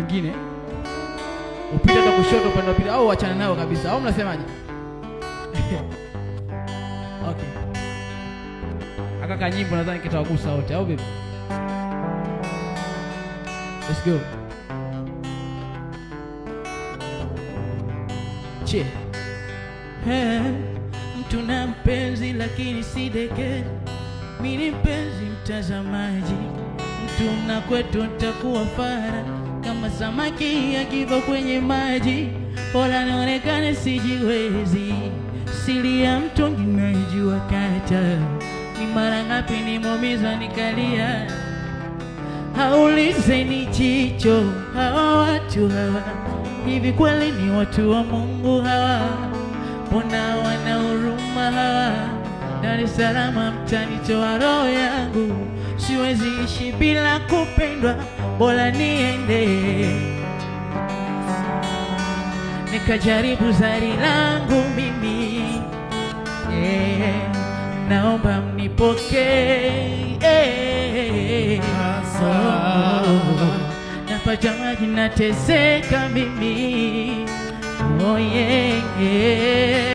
mwingine, upite hata kushoto upande wa pili, au achana nao kabisa, au mnasemaje? Okay, akaka nyimbo nadhani kitawagusa wote, au vipi? Let's go. Che. Mtu na mpenzi lakini si deke, mimi mpenzi mtazamaji. Mtu na kwetu nitakuwa fara kama samaki akiva kwenye maji, bora naonekane sijiwezi. Siri ya mtu ninajua kata, ni mara ngapi nimeumizwa nikalia. Haulize ni jicho hawa watu hawa, hivi kweli ni watu wa Mungu hawa? Mbona wana huruma hawa? Dar es Salaam mtanitoa roho yangu, siwezi ishi bila kupendwa, bora niende nikajaribu zari langu mimi. Naomba mnipokee, napata maji nateseka mimi. Oh yeah.